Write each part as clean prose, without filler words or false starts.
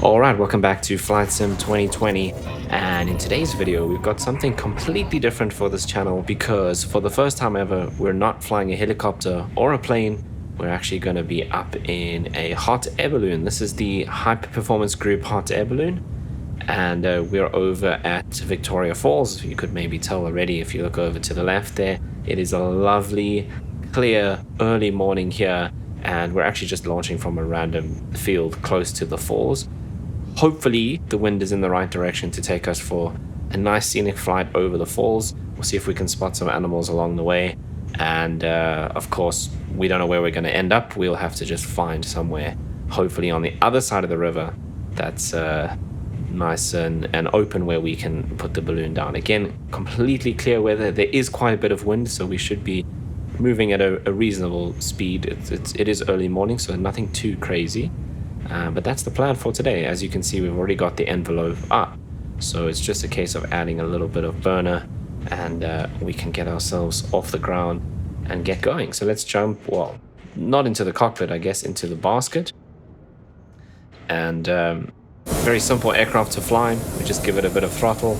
Alright, welcome back to Flight Sim 2020, and in today's video we've got something completely different for this channel because for the first time ever we're not flying a helicopter or a plane. We're actually going to be up in a hot air balloon. This is the High Performance Group Hot Air Balloon, and we're over at Victoria Falls. You could maybe tell already if you look over to the left there. It is a lovely, clear, early morning here, and we're actually just launching from a random field close to the falls. Hopefully the wind is in the right direction to take us for a nice scenic flight over the falls. We'll see if we can spot some animals along the way, and of course we don't know where we're going to end up. We'll have to just find somewhere, hopefully on the other side of the river, that's nice and open, where we can put the balloon down. Again, completely clear weather. There is quite a bit of wind, so we should be moving at a reasonable speed. It is early morning, so nothing too crazy. But that's the plan for today. As you can see, we've already got the envelope up, so it's just a case of adding a little bit of burner, and we can get ourselves off the ground and get going. So let's jump, well, not into the cockpit, I guess, into the basket. And very simple aircraft to fly. We just give it a bit of throttle,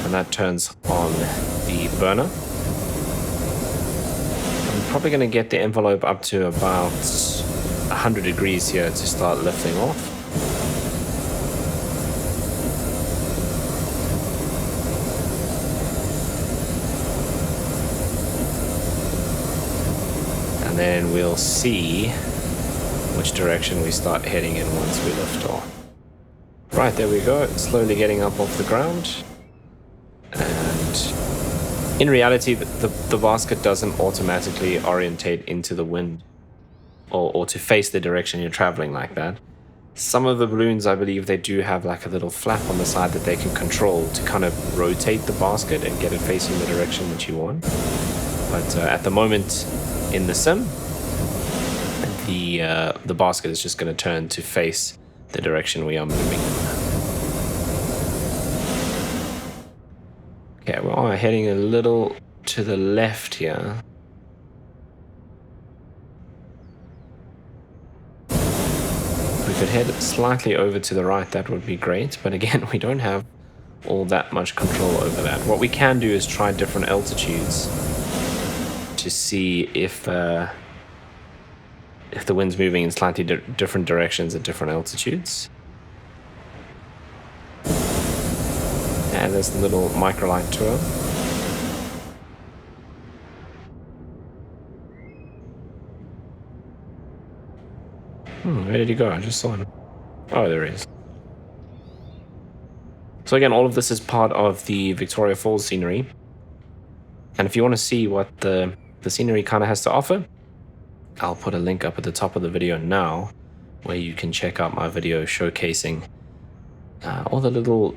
and that turns on the burner. I'm probably going to get the envelope up to about 100 degrees here to start lifting off. And then we'll see which direction we start heading in once we lift off. Right, there we go, slowly getting up off the ground. And in reality, the basket doesn't automatically orientate into the wind, or to face the direction you're traveling like that. Some of the balloons, I believe, they do have like a little flap on the side that they can control to kind of rotate the basket and get it facing the direction that you want. But at the moment in the sim, the basket is just going to turn to face the direction we are moving in. Okay, we are heading a little to the left here. We could head slightly over to the right, that would be great, but again, we don't have all that much control over that. What we can do is try different altitudes to see if the wind's moving in slightly different directions at different altitudes. And there's the little microlight tour. Where did he go? I just saw him. Oh, there he is. So again, all of this is part of the Victoria Falls scenery. And if you want to see what the scenery kind of has to offer, I'll put a link up at the top of the video now, where you can check out my video showcasing all the little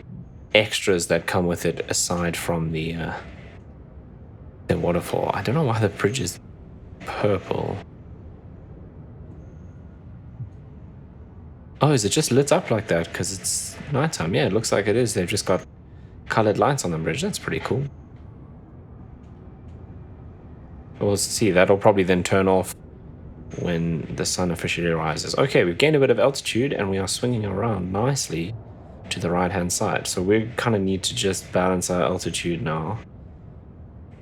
extras that come with it, aside from the waterfall. I don't know why the bridge is purple. Oh, is it just lit up like that because it's nighttime? Yeah, it looks like it is. They've just got colored lights on the bridge. That's pretty cool. We'll see. That'll probably then turn off when the sun officially rises. Okay, we've gained a bit of altitude and we are swinging around nicely to the right-hand side. So we kind of need to just balance our altitude now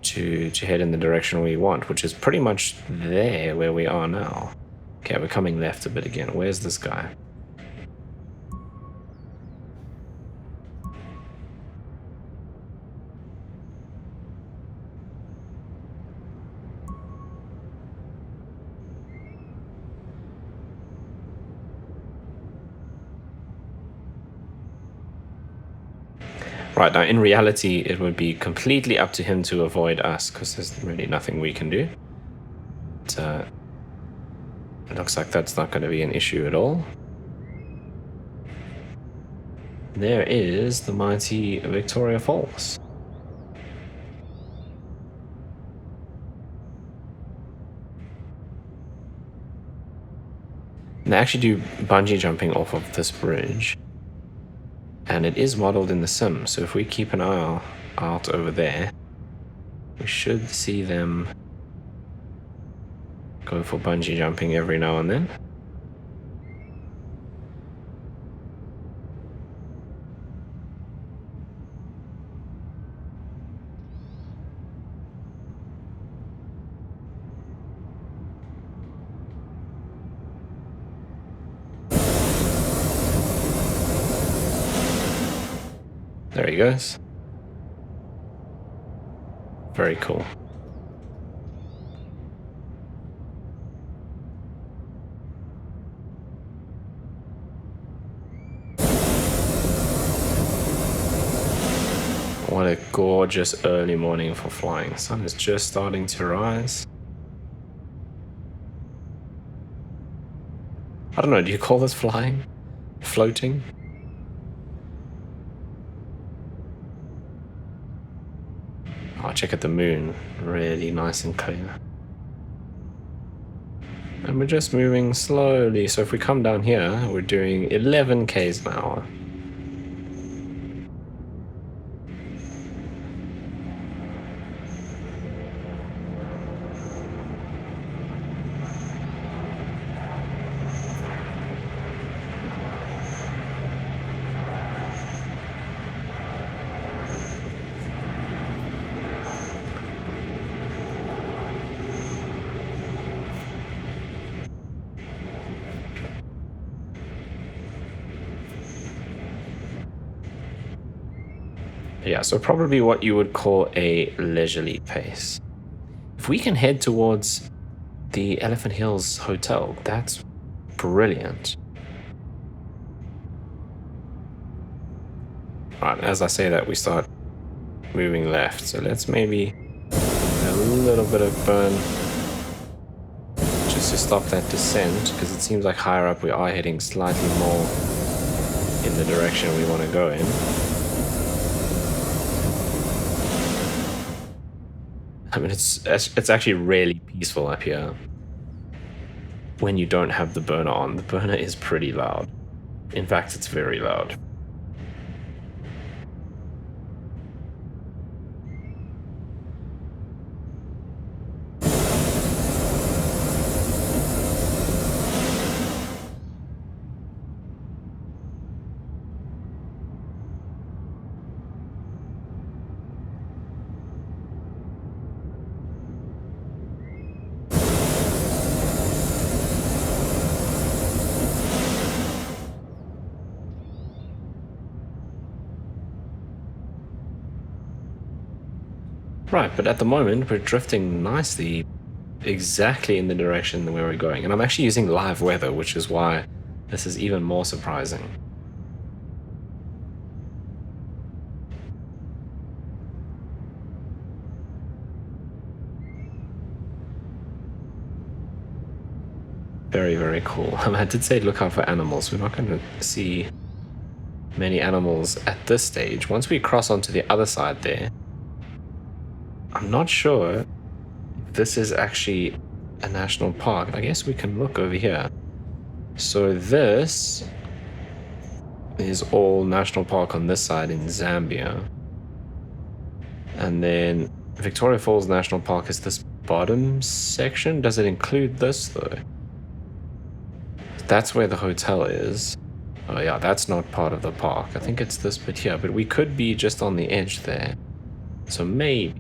to head in the direction we want, which is pretty much there where we are now. Okay, we're coming left a bit again. Where's this guy? Right, now in reality, it would be completely up to him to avoid us, because there's really nothing we can do. But, it looks like that's not going to be an issue at all. There is the mighty Victoria Falls. And they actually do bungee jumping off of this bridge. And it is modeled in the sim, so if we keep an eye out over there, we should see them go for bungee jumping every now and then. There he goes. Very cool. What a gorgeous early morning for flying. The sun is just starting to rise. I don't know, do you call this flying? Floating? Oh, check out the moon. Really nice and clear. And we're just moving slowly. So if we come down here, we're doing 11 k's an hour. Yeah, so probably what you would call a leisurely pace. If we can head towards the Elephant Hills Hotel, that's brilliant. Right, as I say that, we start moving left. So let's maybe a little bit of burn just to stop that descent, because it seems like higher up we are heading slightly more in the direction we want to go in. I mean, it's actually really peaceful up here when you don't have the burner on. The burner is pretty loud. In fact, it's very loud. Right, but at the moment we're drifting nicely exactly in the direction where we're going. And I'm actually using live weather, which is why this is even more surprising. Very, very cool. I did say look out for animals. We're not going to see many animals at this stage. Once we cross onto the other side there, I'm not sure if this is actually a national park. I guess we can look over here. So this is all national park on this side in Zambia. And then Victoria Falls National Park is this bottom section. Does it include this though? That's where the hotel is. Oh yeah, that's not part of the park. I think it's this bit here, but we could be just on the edge there. So maybe.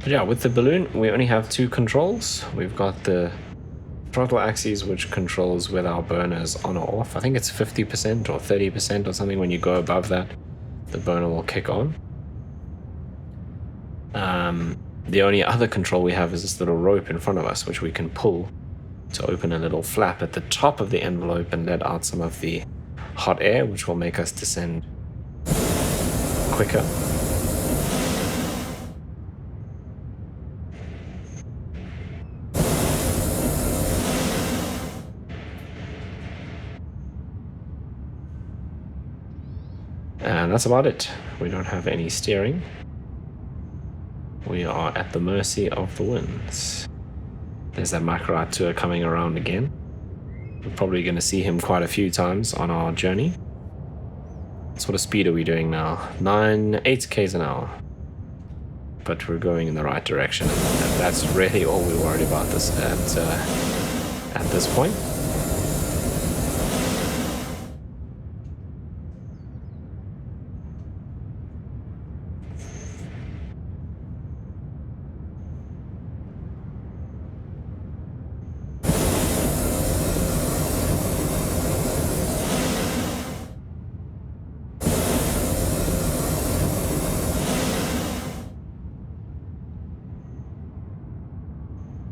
But yeah, with the balloon, we only have two controls. We've got the throttle axis, which controls whether our burner is on or off. I think it's 50% or 30% or something. When you go above that, the burner will kick on. The only other control we have is this little rope in front of us, which we can pull to open a little flap at the top of the envelope and let out some of the hot air, which will make us descend quicker. And that's about it. We don't have any steering. We are at the mercy of the winds. There's that Macarite tour coming around again. We're probably going to see him quite a few times on our journey. What sort of speed are we doing now? 8 k's an hour. But we're going in the right direction. And that's really all we're worried about this at this point.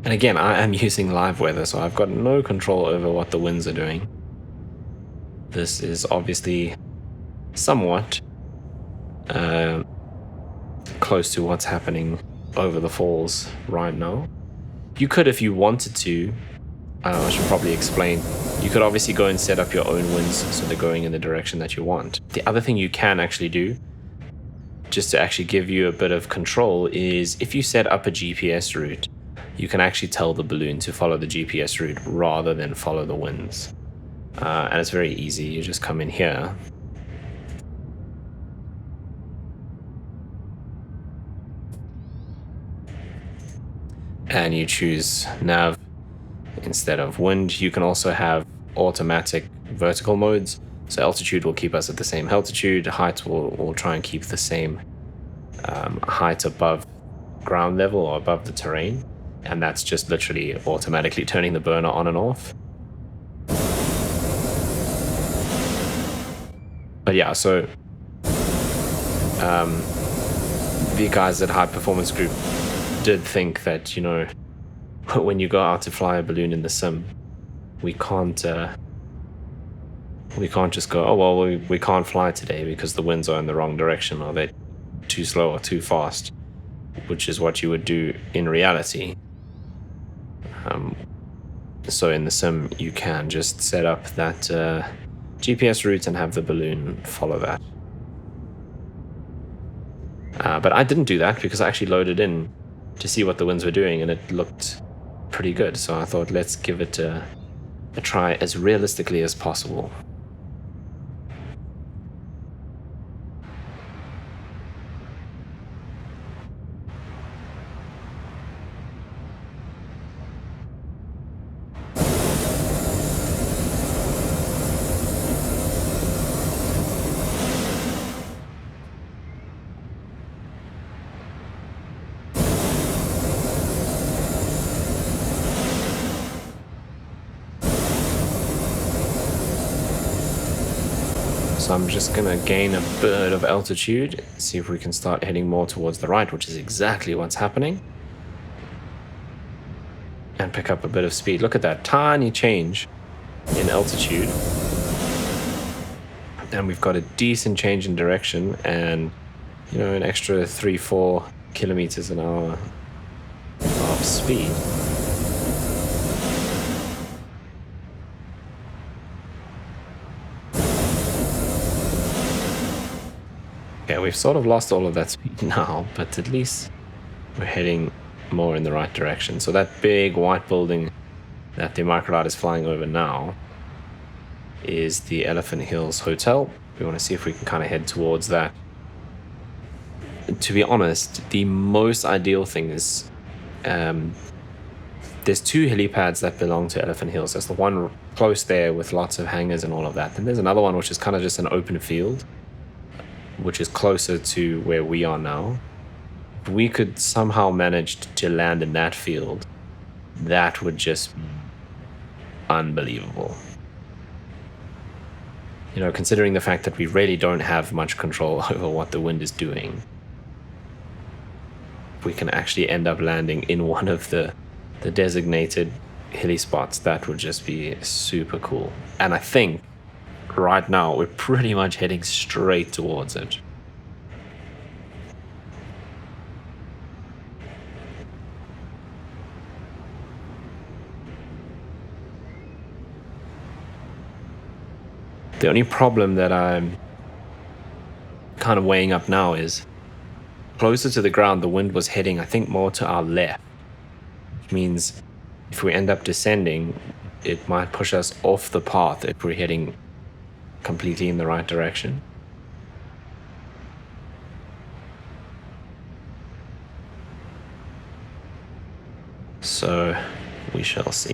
And again, I am using live weather, so I've got no control over what the winds are doing. This is obviously somewhat close to what's happening over the falls right now. You could, if you wanted to, I should probably explain, you could obviously go and set up your own winds so they're going in the direction that you want. The other thing you can actually do, just to actually give you a bit of control, is if you set up a GPS route, you can actually tell the balloon to follow the GPS route rather than follow the winds. And it's very easy. You just come in here. And you choose nav instead of wind. You can also have automatic vertical modes. So altitude will keep us at the same altitude. Height will try and keep the same height above ground level or above the terrain. And that's just literally automatically turning the burner on and off. But yeah, so the guys at High Performance Group did think that, you know, when you go out to fly a balloon in the sim, we can't just go, oh well, we can't fly today because the winds are in the wrong direction, or they're too slow or too fast, which is what you would do in reality. So in the sim, you can just set up that GPS route and have the balloon follow that. But I didn't do that because I actually loaded in to see what the winds were doing, and it looked pretty good. So I thought, let's give it a try as realistically as possible. So I'm just gonna gain a bit of altitude, see if we can start heading more towards the right, which is exactly what's happening. And pick up a bit of speed. Look at that tiny change in altitude. And we've got a decent change in direction and, you know, an extra 3-4 kilometers an hour of speed. Yeah, we've sort of lost all of that speed now, but at least we're heading more in the right direction. So that big white building that the microlight is flying over now is the Elephant Hills Hotel. We want to see if we can kind of head towards that. To be honest, the most ideal thing is there's two helipads that belong to Elephant Hills. There's the one close there with lots of hangars and all of that. Then there's another one which is kind of just an open field, which is closer to where we are now. If we could somehow manage to land in that field, that would just be unbelievable. You know, considering the fact that we really don't have much control over what the wind is doing, if we can actually end up landing in one of the designated hilly spots, that would just be super cool. And I think right now we're pretty much heading straight towards it. The only problem that I'm kind of weighing up now is closer to the ground, the wind was heading, I think, more to our left, which means if we end up descending, it might push us off the path if we're heading completely in the right direction. So we shall see.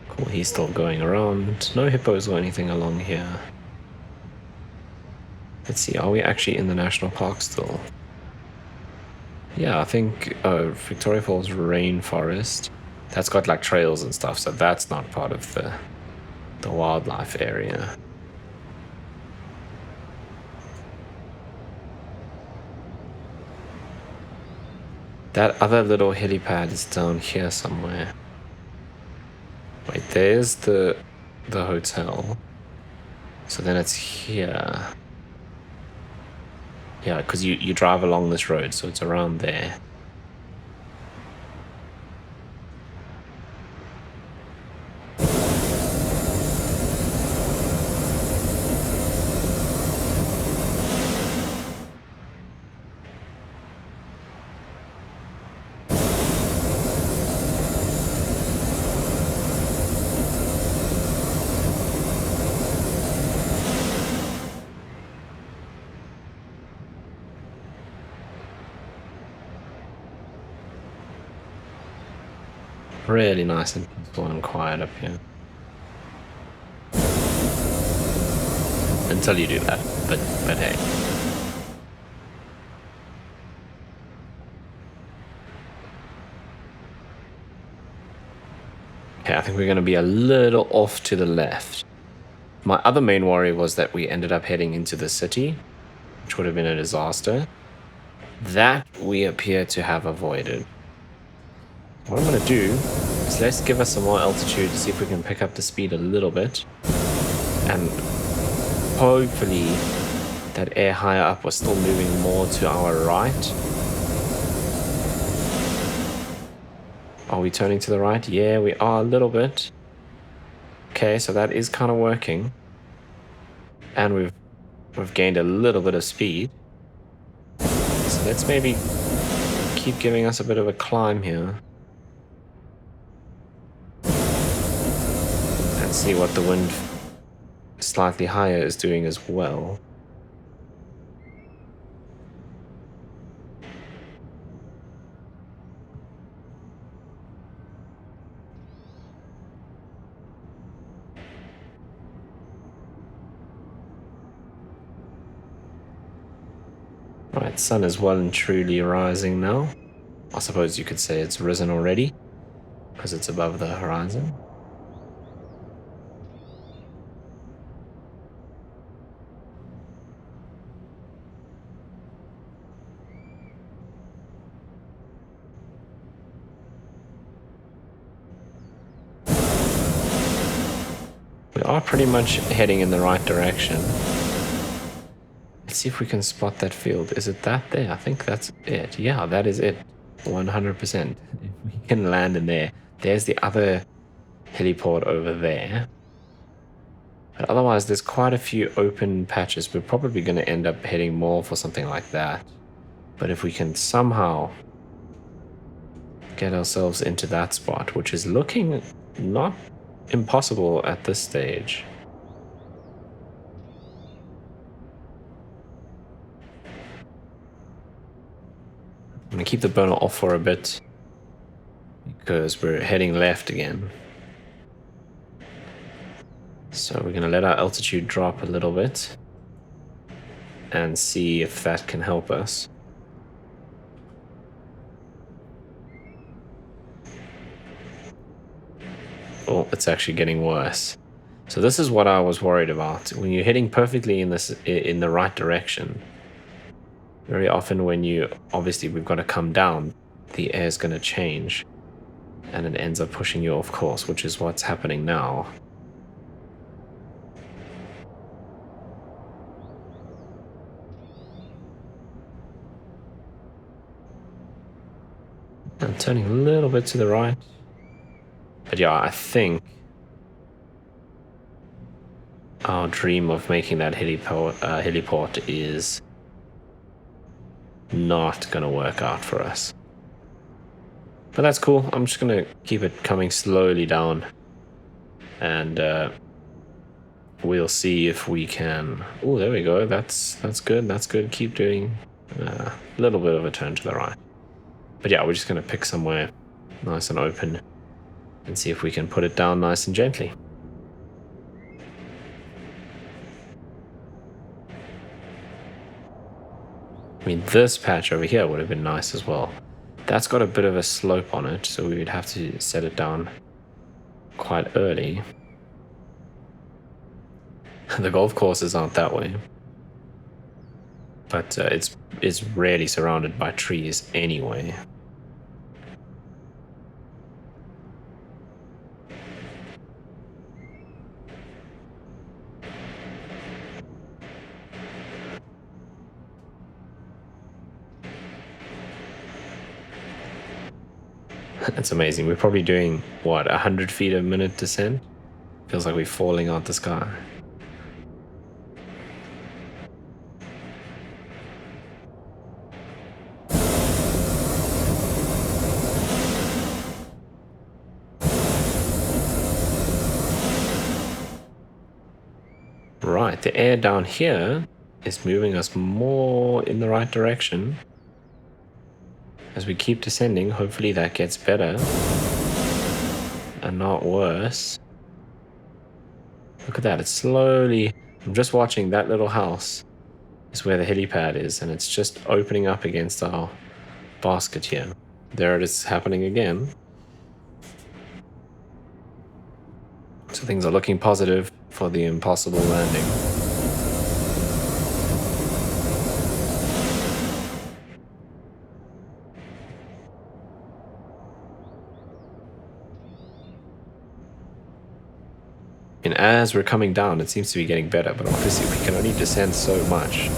Cool, he's still going around. No hippos or anything along here. Let's see, are we actually in the national park still? Yeah, I think Victoria Falls Rainforest. That's got like trails and stuff, so that's not part of the wildlife area. That other little helipad is down here somewhere. Wait, there's the hotel. So then it's here. Yeah, because you drive along this road, so it's around there. Really nice and peaceful and quiet up here. Until you do that, but hey. Okay, I think we're going to be a little off to the left. My other main worry was that we ended up heading into the city, which would have been a disaster. That we appear to have avoided. What I'm going to do is let's give us some more altitude to see if we can pick up the speed a little bit. And hopefully that air higher up was still moving more to our right. Are we turning to the right? Yeah, we are a little bit. Okay, so that is kind of working. And we've gained a little bit of speed. So let's maybe keep giving us a bit of a climb here. And see what the wind slightly higher is doing as well. Right, sun is well and truly rising now. I suppose you could say it's risen already, because it's above the horizon. We are pretty much heading in the right direction. Let's see if we can spot that field. Is it that there? I think that's it. Yeah, that is it. 100%. If we can land in there. There's the other heliport over there. But otherwise, there's quite a few open patches. We're probably going to end up heading more for something like that. But if we can somehow get ourselves into that spot, which is looking not impossible at this stage. I'm going to keep the burner off for a bit because we're heading left again. So we're going to let our altitude drop a little bit and see if that can help us. Oh, it's actually getting worse. So this is what I was worried about. When you're heading perfectly in the right direction, very often when obviously we've got to come down, the air is going to change and it ends up pushing you off course, which is what's happening now. I'm turning a little bit to the right. But yeah, I think our dream of making that heliport is not going to work out for us. But that's cool. I'm just going to keep it coming slowly down. And we'll see if we can... Oh, there we go. That's good. That's good. Keep doing a little bit of a turn to the right. But yeah, we're just going to pick somewhere nice and open and see if we can put it down nice and gently. I mean, this patch over here would have been nice as well. That's got a bit of a slope on it, so we would have to set it down quite early. The golf courses aren't that way. But it's rarely surrounded by trees anyway. That's amazing. We're probably doing, what, 100 feet a minute descent? Feels like we're falling out the sky. Right, the air down here is moving us more in the right direction. As we keep descending, hopefully that gets better and not worse. Look at that, it's slowly... I'm just watching that little house is where the helipad is, and it's just opening up against our basket here. There it is happening again. So things are looking positive for the impossible landing. And as we're coming down, it seems to be getting better, but obviously we can only descend so much.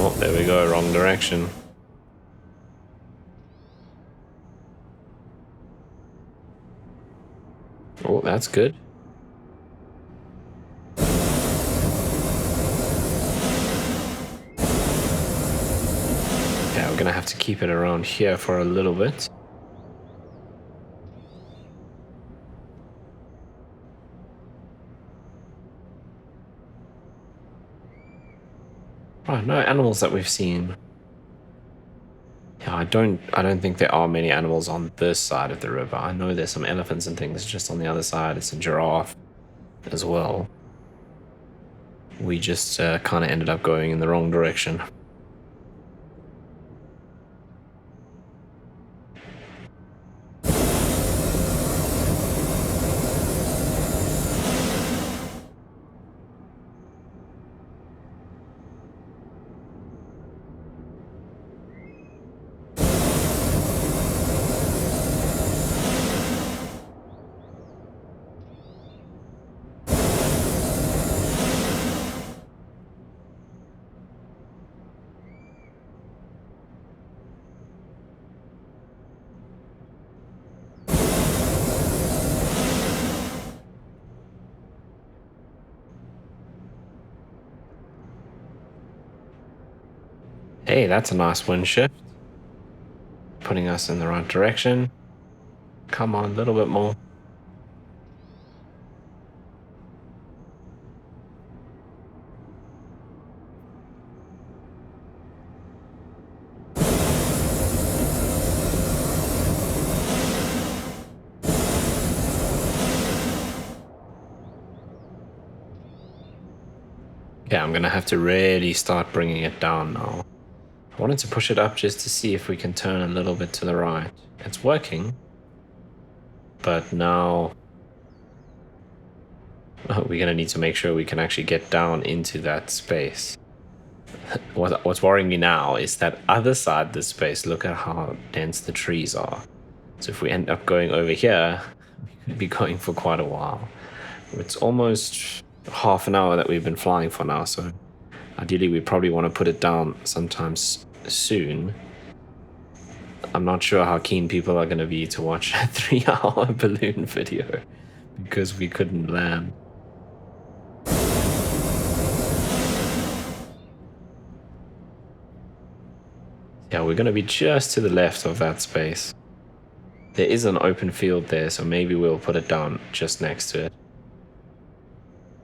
Oh, there we go, wrong direction. Oh, that's good. Yeah, we're gonna have to keep it around here for a little bit. Oh, no animals that we've seen. Yeah, I don't think there are many animals on this side of the river. I know there's some elephants and things just on the other side. It's a giraffe as well. We just kind of ended up going in the wrong direction. Hey, that's a nice wind shift. Putting us in the right direction. Come on, a little bit more. Yeah, I'm gonna have to really start bringing it down now. I wanted to push it up just to see if we can turn a little bit to the right. It's working. But now we're gonna need to make sure we can actually get down into that space. What's worrying me now is that other side of the space. Look at how dense the trees are. So if we end up going over here, we could be going for quite a while. It's almost half an hour that we've been flying for now, so ideally we probably want to put it down sometimes soon. I'm not sure how keen people are going to be to watch a 3-hour balloon video because we couldn't land. Yeah, we're going to be just to the left of that space. There is an open field there, so maybe we'll put it down just next to it.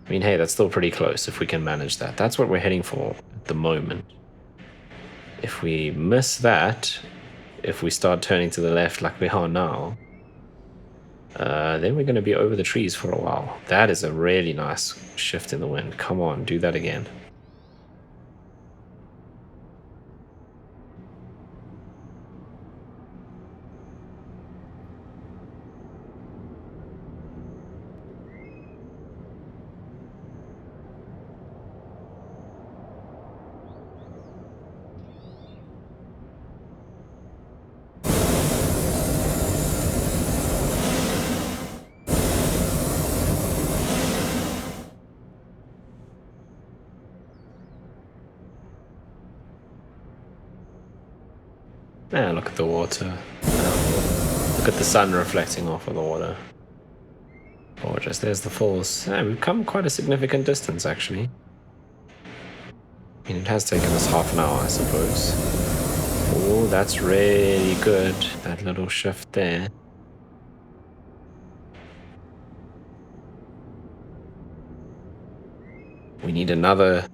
I mean, hey, that's still pretty close if we can manage that. That's what we're heading for at the moment. If we miss that, if we start turning to the left like we are now, then we're going to be over the trees for a while. That is a really nice shift in the wind. Come on, do that again. And look at the water. Look at the sun reflecting off of the water. Gorgeous. There's the falls. Yeah, we've come quite a significant distance, actually. I mean, it has taken us half an hour, I suppose. Oh, that's really good. That little shift there. We need another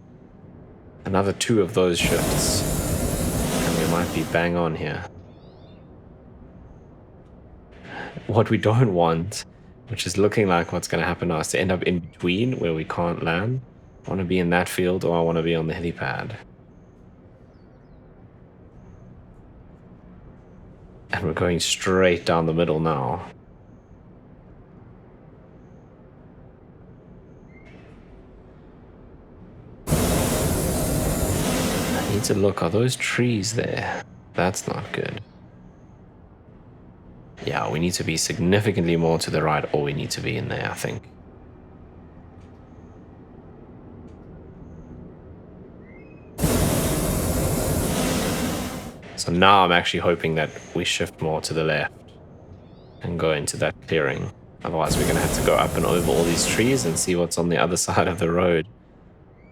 2 of those shifts. And we might be bang on here. What we don't want, which is looking like what's going to happen now, is to end up in between where we can't land. I want to be in that field or I want to be on the helipad. And we're going straight down the middle now. I need to look, are those trees there? That's not good. Yeah, we need to be significantly more to the right, or we need to be in there, I think. So now I'm actually hoping that we shift more to the left and go into that clearing. Otherwise we're going to have to go up and over all these trees and see what's on the other side of the road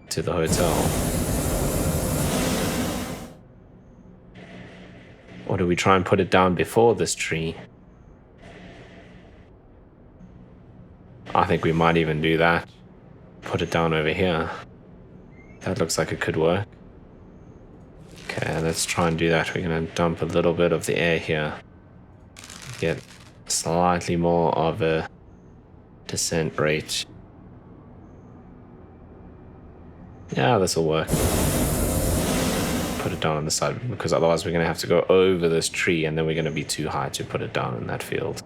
to the hotel. Or do we try and put it down before this tree? I think we might even do that. Put it down over here. That looks like it could work. Okay, let's try and do that. We're going to dump a little bit of the air here. Get slightly more of a descent rate. Yeah, this will work. Put it down on the side, because otherwise we're going to have to go over this tree and then we're going to be too high to put it down in that field.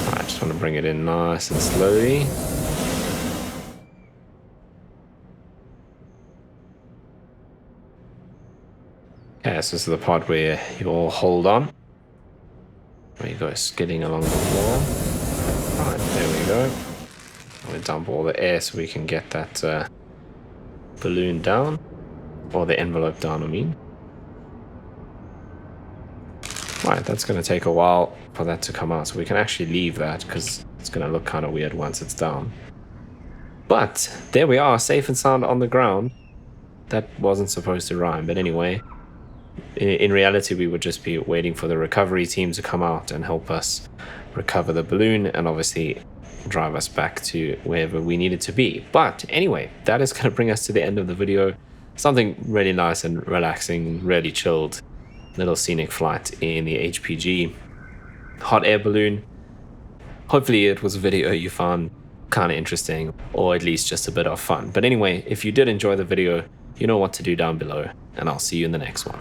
Alright, just want to bring it in nice and slowly. Okay, so this is the part where you all hold on. Where you go skidding along the floor. Right, there we go. We dump all the air so we can get that balloon down. Or the envelope down, I mean. Right, that's going to take a while for that to come out. So we can actually leave that because it's going to look kind of weird once it's down. But there we are, safe and sound on the ground. That wasn't supposed to rhyme, but anyway. In reality, we would just be waiting for the recovery team to come out and help us recover the balloon and obviously drive us back to wherever we needed to be. But anyway, that is going to bring us to the end of the video. Something really nice and relaxing, really chilled little scenic flight in the HPG Hot Air Balloon. Hopefully it was a video you found kind of interesting, or at least just a bit of fun. But anyway, if you did enjoy the video, you know what to do down below, and I'll see you in the next one.